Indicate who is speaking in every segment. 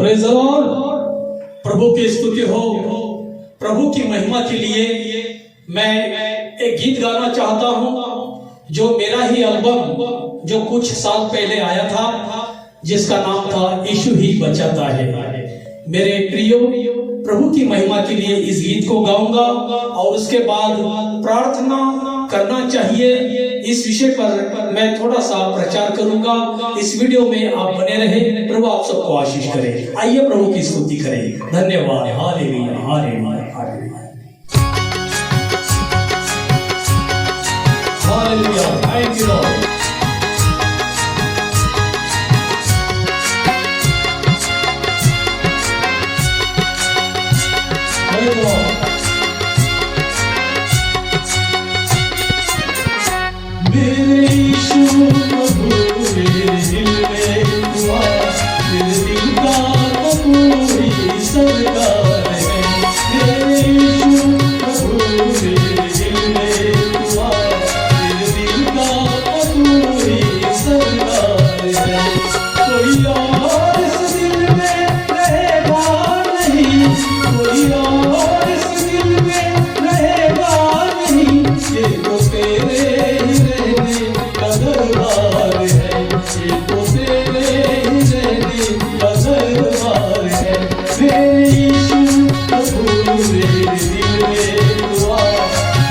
Speaker 1: Praise the Lord. प्रभु की स्तुति हो। प्रभु की महिमा के लिए मैं एक गीत गाना चाहता हूं जो मेरा ही एल्बम जो कुछ साल पहले आया था, जिसका नाम था यीशु ही बचाता है। मेरे प्रियो, प्रभु की महिमा के लिए इस गीत को गाऊंगा और उसके बाद प्रार्थना करना चाहिए, इस विषय पर मैं थोड़ा सा प्रचार करूंगा। इस वीडियो में आप बने रहे। प्रभु आप सबको आशीष करे। आइए प्रभु की स्तुति करें। धन्यवाद। Hallelujah, hallelujah, hallelujah, hallelujah. Thank you Lord. मेरे यीशु प्रभु मेरे दिल में हुआ, मेरे दिल का तो पूरी सरकार है। मेरे यीशु प्रभु मेरे दिल में हुआ, मेरे दिल का तो पूरी सरकार है। कोई और इस दिल में रहेगा नहीं, कोई और इस दिल में रहेगा नहीं। ये तो तेरे दरबार है, ये तो तेरे ही रहने का दरबार है। मेरे यीशु प्रभु मेरे दिल में हुआ,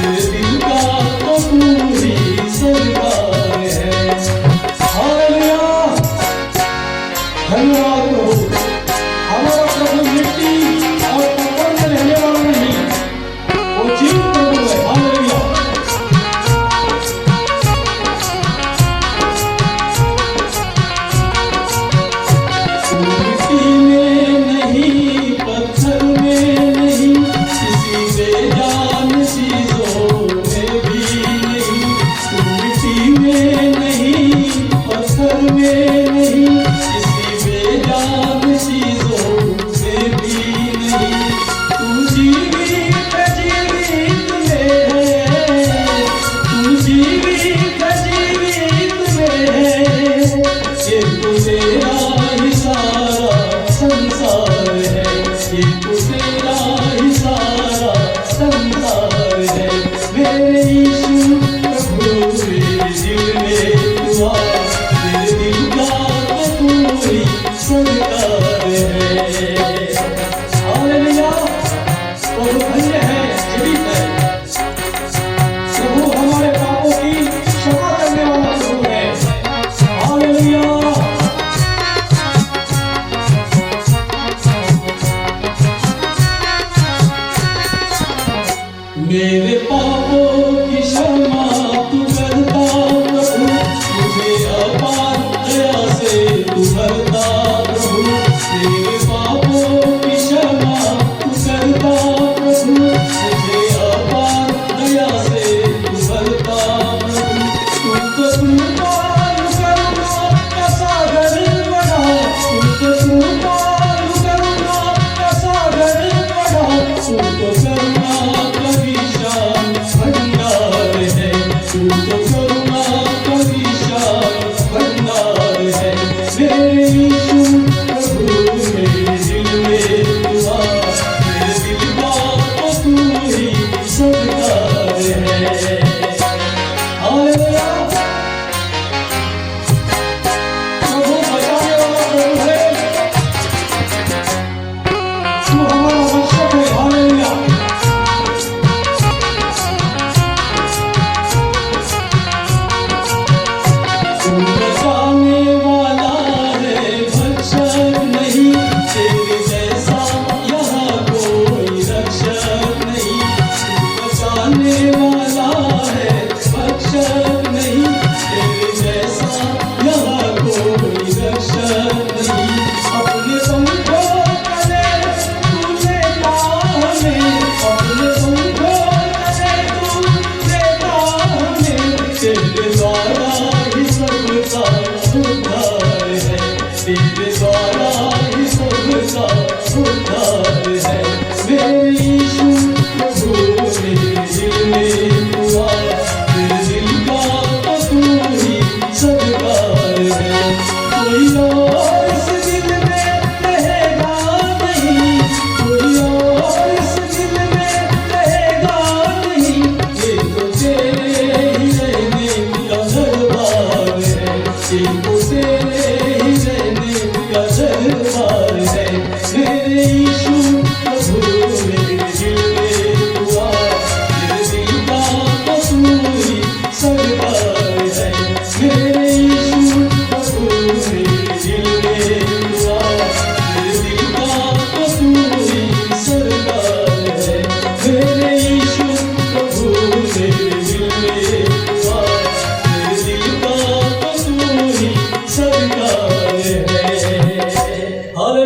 Speaker 1: मेरे दिल का तो पूरी सरकार है। हालेलुया, धन्यवाद प्रभु। हमारा प्रभु मिट्टी और पत्थर में रहने वाला नहीं, वो जीवित प्रभु है। हालेलुया। मेरे पापों की क्षमा तू करता प्रभु, मुझे अपार दया से तू भरता प्रभु। मेरे पापों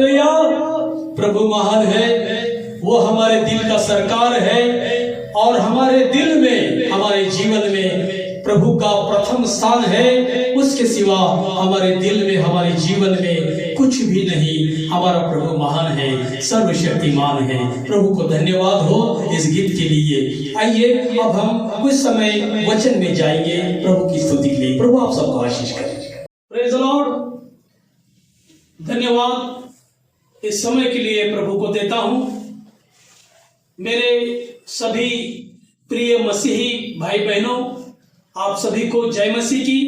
Speaker 1: हालेलुया। प्रभु महान है, वो हमारे दिल का सरकार है और हमारे दिल में, हमारे जीवन में प्रभु का प्रथम स्थान है। उसके सिवा हमारे दिल में, हमारे जीवन में कुछ भी नहीं। हमारा प्रभु महान है, सर्वशक्तिमान है। प्रभु को धन्यवाद हो इस गीत के लिए। आइए अब हम कुछ समय वचन में जाएंगे प्रभु की स्तुति के लिए। प्रभु आप सबको आशीष करें। Praise the Lord. धन्यवाद इस समय के लिए प्रभु को देता हूं। मेरे सभी प्रिय मसीही भाई बहनों, आप सभी को जय मसीह की।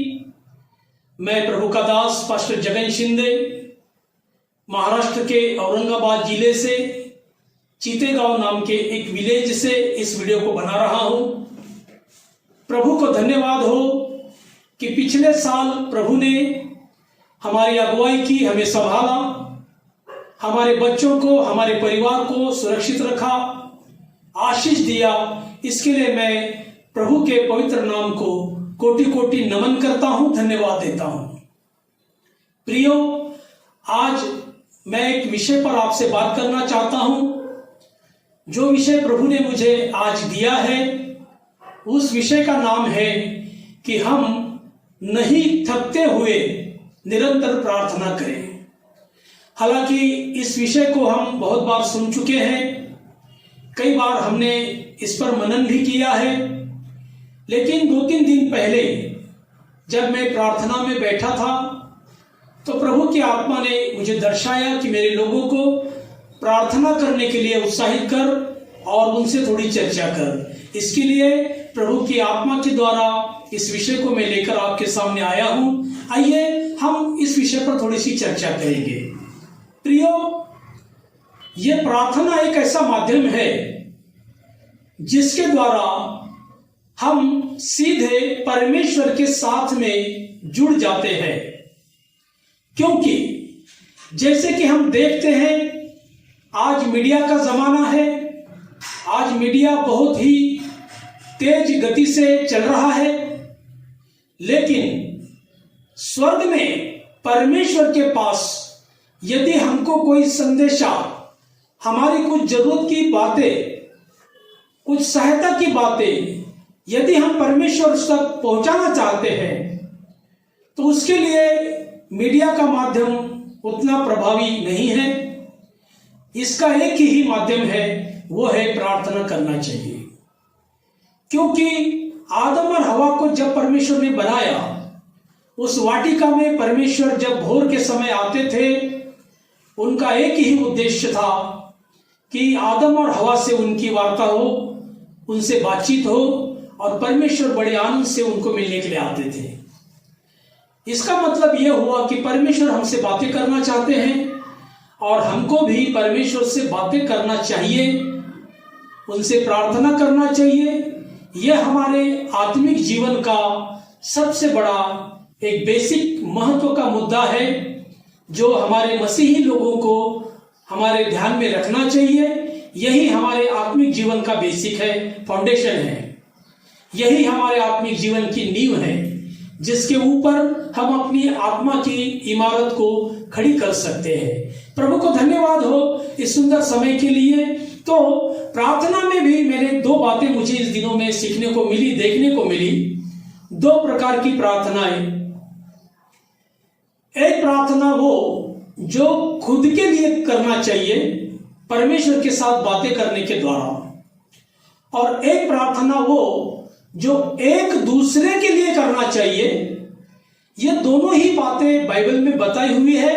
Speaker 1: मैं प्रभु का दास पास्टर जगन शिंदे, महाराष्ट्र के औरंगाबाद जिले से चीतेगांव नाम के एक विलेज से इस वीडियो को बना रहा हूं। प्रभु को धन्यवाद हो कि पिछले साल प्रभु ने हमारी अगुवाई की, हमें संभाला, हमारे बच्चों को, हमारे परिवार को सुरक्षित रखा, आशीष दिया। इसके लिए मैं प्रभु के पवित्र नाम को कोटि कोटि नमन करता हूं, धन्यवाद देता हूं। प्रियो, आज मैं एक विषय पर आपसे बात करना चाहता हूं। जो विषय प्रभु ने मुझे आज दिया है, उस विषय का नाम है कि हम नहीं थकते हुए निरंतर प्रार्थना करें। हालांकि इस विषय को हम बहुत बार सुन चुके हैं, कई बार हमने इस पर मनन भी किया है, लेकिन 2-3 दिन पहले जब मैं प्रार्थना में बैठा था तो प्रभु की आत्मा ने मुझे दर्शाया कि मेरे लोगों को प्रार्थना करने के लिए उत्साहित कर और उनसे थोड़ी चर्चा कर। इसके लिए प्रभु की आत्मा के द्वारा इस विषय को मैं लेकर आपके सामने आया हूं। आइए हम इस विषय पर थोड़ी सी चर्चा करेंगे। प्रियो, यह प्रार्थना एक ऐसा माध्यम है जिसके द्वारा हम सीधे परमेश्वर के साथ में जुड़ जाते हैं। क्योंकि जैसे कि हम देखते हैं, आज मीडिया का जमाना है। आज मीडिया बहुत ही तेज गति से चल रहा है, लेकिन स्वर्ग में परमेश्वर के पास यदि हमको कोई संदेशा, हमारी कुछ जरूरत की बातें, कुछ सहायता की बातें यदि हम परमेश्वर तक पहुंचाना चाहते हैं, तो उसके लिए मीडिया का माध्यम उतना प्रभावी नहीं है। इसका एक ही माध्यम है, वो है प्रार्थना करना चाहिए। क्योंकि आदम और हवा को जब परमेश्वर ने बनाया, उस वाटिका में परमेश्वर जब भोर के समय आते थे, उनका एक ही उद्देश्य था कि आदम और हवा से उनकी वार्ता हो, उनसे बातचीत हो, और परमेश्वर बड़े आनंद से उनको मिलने के लिए आते थे। इसका मतलब यह हुआ कि परमेश्वर हमसे बातें करना चाहते हैं और हमको भी परमेश्वर से बातें करना चाहिए, उनसे प्रार्थना करना चाहिए। यह हमारे आत्मिक जीवन का सबसे बड़ा एक बेसिक महत्व का मुद्दा है, जो हमारे मसीही लोगों को हमारे ध्यान में रखना चाहिए। यही हमारे आत्मिक जीवन का बेसिक है, फाउंडेशन है। यही हमारे आत्मिक जीवन की नींव है, जिसके ऊपर हम अपनी आत्मा की इमारत को खड़ी कर सकते हैं। प्रभु को धन्यवाद हो इस सुंदर समय के लिए। तो प्रार्थना में भी मेरे 2 बातें मुझे इस दिनों में सीखने को मिली, देखने को मिली। 2 प्रकार की प्रार्थनाएं। एक प्रार्थना वो जो खुद के लिए करना चाहिए परमेश्वर के साथ बातें करने के द्वारा, और एक प्रार्थना वो जो एक दूसरे के लिए करना चाहिए। ये दोनों ही बातें बाइबल में बताई हुई है।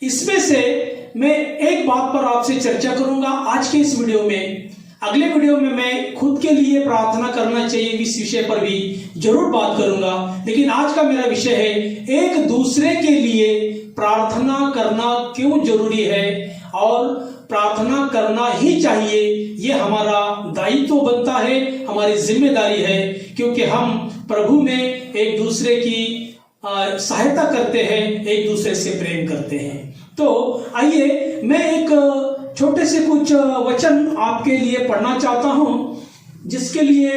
Speaker 1: इसमें से मैं एक बात पर आपसे चर्चा करूंगा आज के इस वीडियो में। अगले वीडियो में मैं खुद के लिए प्रार्थना करना चाहिए इस विषय पर भी जरूर बात करूंगा, लेकिन आज का मेरा विषय है एक दूसरे के लिए प्रार्थना करना क्यों जरूरी है, और प्रार्थना करना ही चाहिए। ये हमारा दायित्व बनता है, हमारी जिम्मेदारी है, क्योंकि हम प्रभु में एक दूसरे की सहायता करते हैं, एक दूसरे से प्रेम करते हैं। तो आइए मैं एक छोटे से कुछ वचन आपके लिए पढ़ना चाहता हूं, जिसके लिए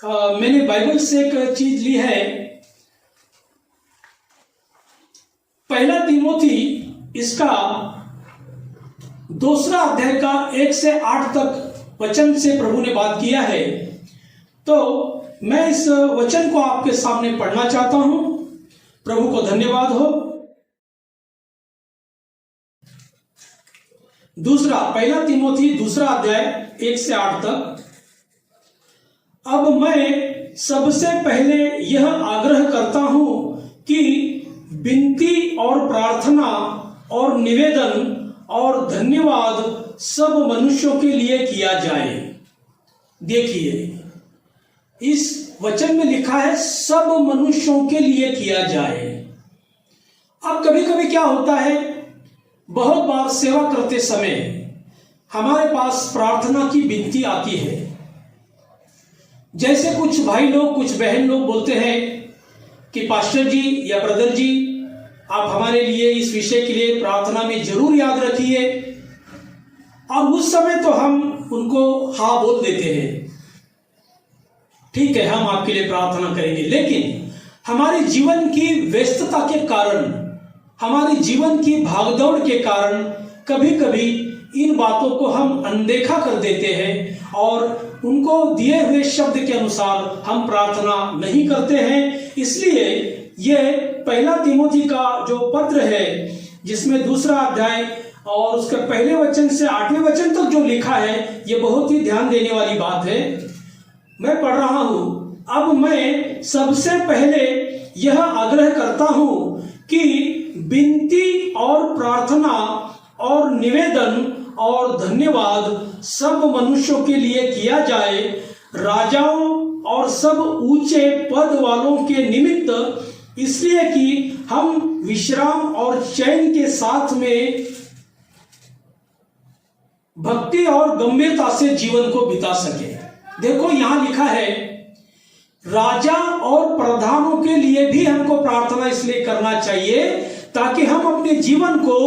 Speaker 1: मैंने बाइबल से एक चीज ली है। 1 तीमोथी इसका दूसरा अध्याय का 1 से 8 तक वचन से प्रभु ने बात किया है। तो मैं इस वचन को आपके सामने पढ़ना चाहता हूं। प्रभु को धन्यवाद हो। पहला तीमोथी दूसरा अध्याय 1 से 8 तक। अब मैं सबसे पहले यह आग्रह करता हूं कि विनती और प्रार्थना और निवेदन और धन्यवाद सब मनुष्यों के लिए किया जाए। देखिए, इस वचन में लिखा है सब मनुष्यों के लिए किया जाए। अब कभी कभी क्या होता है, बहुत बार सेवा करते समय हमारे पास प्रार्थना की विनती आती है। जैसे कुछ भाई लोग, कुछ बहन लोग बोलते हैं कि पास्टर जी या ब्रदर जी, आप हमारे लिए इस विषय के लिए प्रार्थना में जरूर याद रखिए। और उस समय तो हम उनको हाँ बोल देते हैं, ठीक है, हम आपके लिए प्रार्थना करेंगे। लेकिन हमारे जीवन की व्यस्तता के कारण, हमारे जीवन की भागदौड़ के कारण कभी कभी इन बातों को हम अनदेखा कर देते हैं और उनको दिए हुए शब्द के अनुसार हम प्रार्थना नहीं करते हैं। इसलिए ये पहला तीमोथी का जो पत्र है, जिसमें दूसरा अध्याय और उसके पहले वचन से 8वें वचन तक जो लिखा है, ये बहुत ही ध्यान देने वाली बात है। मैं पढ़ रहा हूं। अब मैं सबसे पहले यह आग्रह करता हूं कि विनती और प्रार्थना और निवेदन और धन्यवाद सब मनुष्यों के लिए किया जाए, राजाओं और सब ऊंचे पद वालों के निमित्त, इसलिए कि हम विश्राम और चैन के साथ में भक्ति और गंभीरता से जीवन को बिता सके। देखो, यहां लिखा है राजा और प्रधानों के लिए भी हमको प्रार्थना इसलिए करना चाहिए ताकि हम अपने जीवन को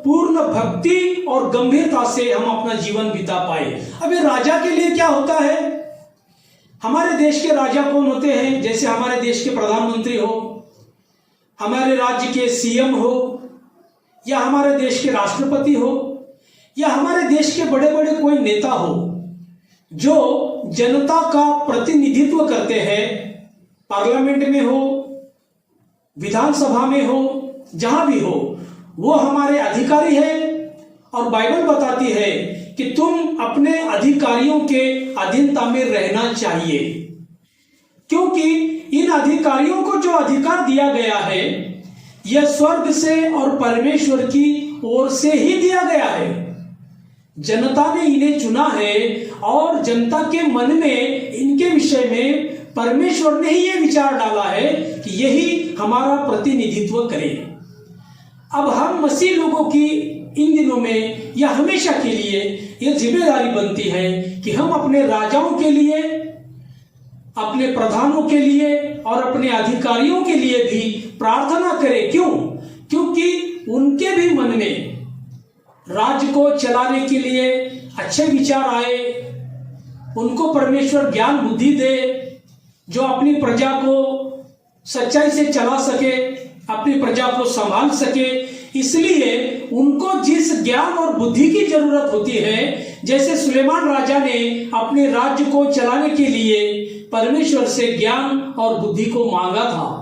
Speaker 1: पूर्ण भक्ति और गंभीरता से हम अपना जीवन बिता पाए। अब ये राजा के लिए क्या होता है? हमारे देश के राजा कौन होते हैं? जैसे हमारे देश के प्रधानमंत्री हो, हमारे राज्य के सीएम हो, या हमारे देश के राष्ट्रपति हो, या हमारे देश के बड़े बड़े कोई नेता हो जो जनता का प्रतिनिधित्व करते हैं, पार्लियामेंट में हो, विधानसभा में हो, जहां भी हो, वो हमारे अधिकारी है। और बाइबल बताती है कि तुम अपने अधिकारियों के अधीनता में रहना चाहिए, क्योंकि इन अधिकारियों को जो अधिकार दिया गया है, यह स्वर्ग से और परमेश्वर की ओर से ही दिया गया है। जनता ने इन्हें चुना है और जनता के मन में इनके विषय में परमेश्वर ने ही यह विचार डाला है कि यही हमारा प्रतिनिधित्व करे। अब हम मसीह लोगों की इन दिनों में या हमेशा के लिए यह जिम्मेदारी बनती है कि हम अपने राजाओं के लिए, अपने प्रधानों के लिए और अपने अधिकारियों के लिए भी प्रार्थना करें। क्यों? क्योंकि उनके भी मन में राज्य को चलाने के लिए अच्छे विचार आए, उनको परमेश्वर ज्ञान बुद्धि दे, जो अपनी प्रजा को सच्चाई से चला सके, अपनी प्रजा को संभाल सके। इसलिए उनको जिस ज्ञान और बुद्धि की जरूरत होती है, जैसे सुलेमान राजा ने अपने राज्य को चलाने के लिए परमेश्वर से ज्ञान और बुद्धि को मांगा था,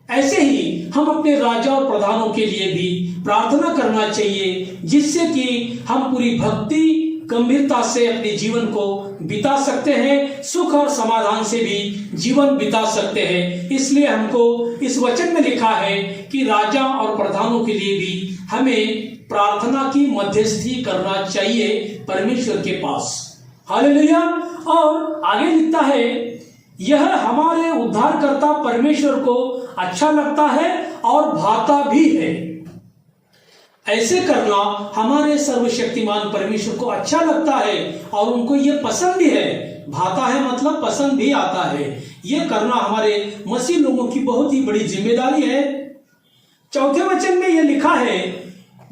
Speaker 1: ऐसे ही हम अपने राजा और प्रधानों के लिए भी प्रार्थना करना चाहिए, जिससे कि हम पूरी भक्ति गंभीरता से अपने जीवन को बिता सकते हैं, सुख और समाधान से भी जीवन बिता सकते हैं। इसलिए हमको इस वचन में लिखा है कि राजा और प्रधानों के लिए भी हमें प्रार्थना की मध्यस्थी करना चाहिए परमेश्वर के पास। हालेलुया। और आगे लिखता है, यह हमारे उद्धारकर्ता परमेश्वर को अच्छा लगता है और भाता भी है। ऐसे करना हमारे सर्वशक्तिमान परमेश्वर को अच्छा लगता है और उनको ये पसंद भी है। भाता है मतलब पसंद भी आता है। ये करना हमारे मसीह लोगों की बहुत ही बड़ी जिम्मेदारी है। चौथे वचन में यह लिखा है,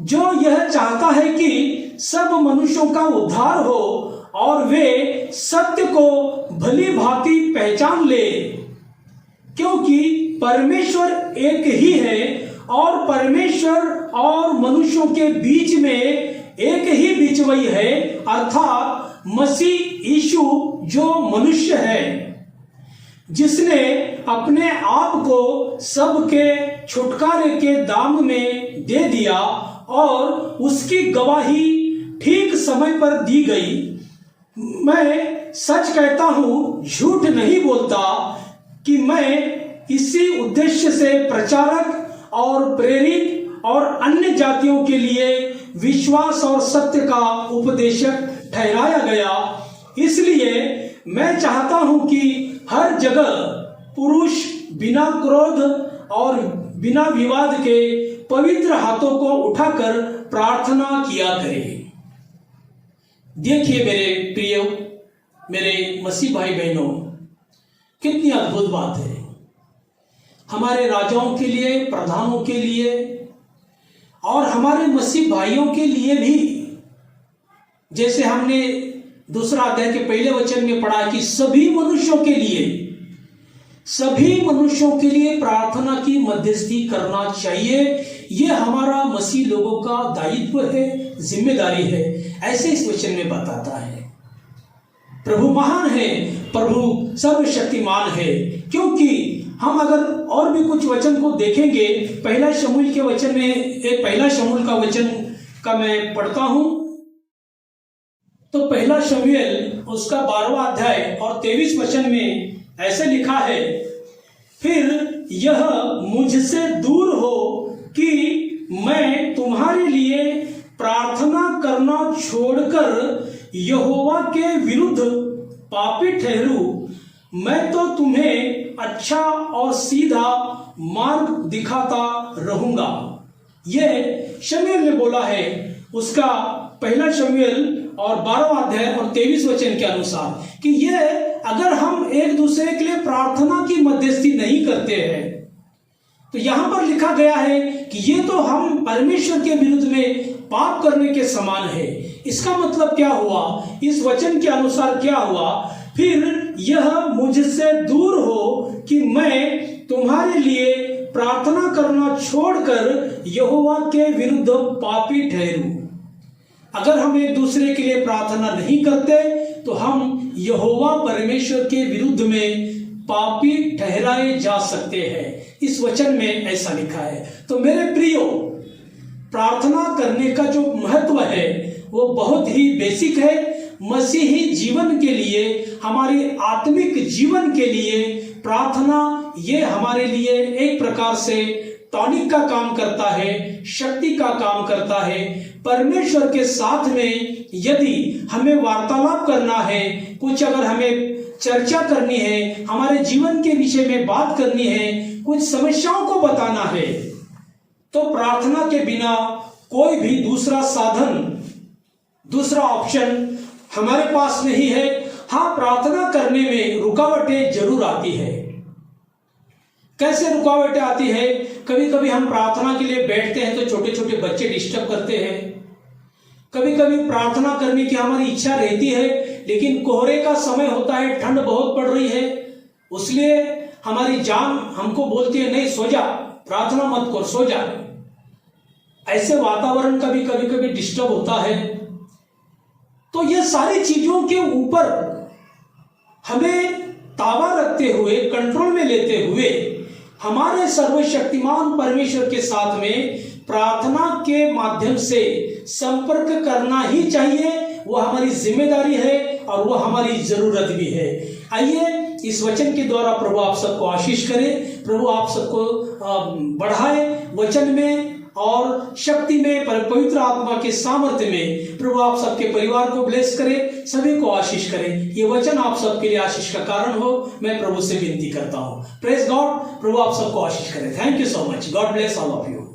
Speaker 1: जो यह चाहता है कि सब मनुष्यों का उद्धार हो और वे सत्य को भली भांति पहचान ले, क्योंकि परमेश्वर एक ही है और परमेश्वर और मनुष्यों के बीच में एक ही बिचवई है, अर्थात मसीह यीशु जो मनुष्य है, जिसने अपने आप को सबके छुटकारे के दाम में दे दिया और उसकी गवाही ठीक समय पर दी गई। मैं सच कहता हूं, झूठ नहीं बोलता कि मैं इसी उद्देश्य से प्रचारक और प्रेरित और अन्य जातियों के लिए विश्वास और सत्य का उपदेशक ठहराया गया। इसलिए मैं चाहता हूं कि हर जगह पुरुष बिना क्रोध और बिना विवाद के पवित्र हाथों को उठाकर प्रार्थना किया करें। देखिए मेरे प्रिय, मेरे मसीह भाई बहनों, कितनी अद्भुत बात है। हमारे राजाओं के लिए, प्रधानों के लिए और हमारे मसीह भाइयों के लिए भी, जैसे हमने दूसरा अध्याय के पहले वचन में पढ़ा कि सभी मनुष्यों के लिए प्रार्थना की मध्यस्थी करना चाहिए। यह हमारा मसीह लोगों का दायित्व है, जिम्मेदारी है, ऐसे इस वचन में बताता है। प्रभु महान है, प्रभु सर्वशक्तिमान है, क्योंकि हम अगर और भी कुछ वचन को देखेंगे, पहला शमूएल के वचन में, एक पहला शमूएल का वचन का मैं पढ़ता हूं, तो पहला शमूएल उसका 12वां अध्याय और 23 वचन में ऐसे लिखा है, फिर यह मुझसे दूर हो कि मैं तुम्हारे लिए प्रार्थना करना छोड़कर यहोवा के विरुद्ध पापी ठहरूं। मैं तो तुम्हें अच्छा और सीधा मार्ग दिखाता रहूंगा। यह शमूएल ने बोला है, उसका पहला शमूएल और 12वां अध्याय और 23 वचन के अनुसार, कि यह अगर हम एक दूसरे के लिए प्रार्थना की मध्यस्थी नहीं करते हैं, तो यहां पर लिखा गया है कि ये तो हम परमेश्वर के विरुद्ध में पाप करने के समान है। इसका मतलब क्या हुआ? इस वचन के अनुसार क्या हुआ? फिर यह मुझसे दूर हो कि मैं तुम्हारे लिए प्रार्थना करना छोड़कर यहोवा के विरुद्ध पापी ठहरूं। अगर हम एक दूसरे के लिए प्रार्थना नहीं करते तो हम यहोवा परमेश्वर के विरुद्ध में पापी ठहराए जा सकते हैं। इस वचन में ऐसा लिखा है। तो मेरे प्रियो, प्रार्थना करने का जो महत्व है वो बहुत ही बेसिक है। मसीही जीवन के लिए, हमारी आत्मिक जीवन के लिए प्रार्थना ये हमारे लिए एक प्रकार से टॉनिक का काम करता है, शक्ति का काम करता है। परमेश्वर के साथ में यदि हमें वार्तालाप करना है, कुछ अगर हमें चर्चा करनी है, हमारे जीवन के विषय में बात करनी है, कुछ समस्याओं को बताना है, तो प्रार्थना के बिना कोई भी दूसरा साधन, दूसरा ऑप्शन हमारे पास नहीं है। हाँ, प्रार्थना करने में रुकावटें जरूर आती है। कैसे रुकावटें आती है? कभी कभी हम प्रार्थना के लिए बैठते हैं तो छोटे छोटे बच्चे डिस्टर्ब करते हैं। कभी कभी प्रार्थना करने की हमारी इच्छा रहती है, लेकिन कोहरे का समय होता है, ठंड बहुत पड़ रही है, उसलिए हमारी जान हमको बोलती है नहीं सो जा, प्रार्थना मत कर, सो जा। ऐसे वातावरण का भी कभी कभी डिस्टर्ब होता है। तो ये सारी चीजों के ऊपर हमें ताबा रखते हुए, कंट्रोल में लेते हुए, हमारे सर्वशक्तिमान परमेश्वर के साथ में प्रार्थना के माध्यम से संपर्क करना ही चाहिए। वो हमारी जिम्मेदारी है और वो हमारी जरूरत भी है। आइए इस वचन के द्वारा प्रभु आप सबको आशीष करे, प्रभु आप सबको बढ़ाए वचन में और शक्ति में, पवित्र आत्मा के सामर्थ्य में। प्रभु आप सबके परिवार को ब्लेस करे, सभी को आशीष करे। ये वचन आप सबके लिए आशीष का कारण हो, मैं प्रभु से विनती करता हूँ। Praise God. प्रभु आप सबको आशीष करे। Thank you so much. God bless all of you.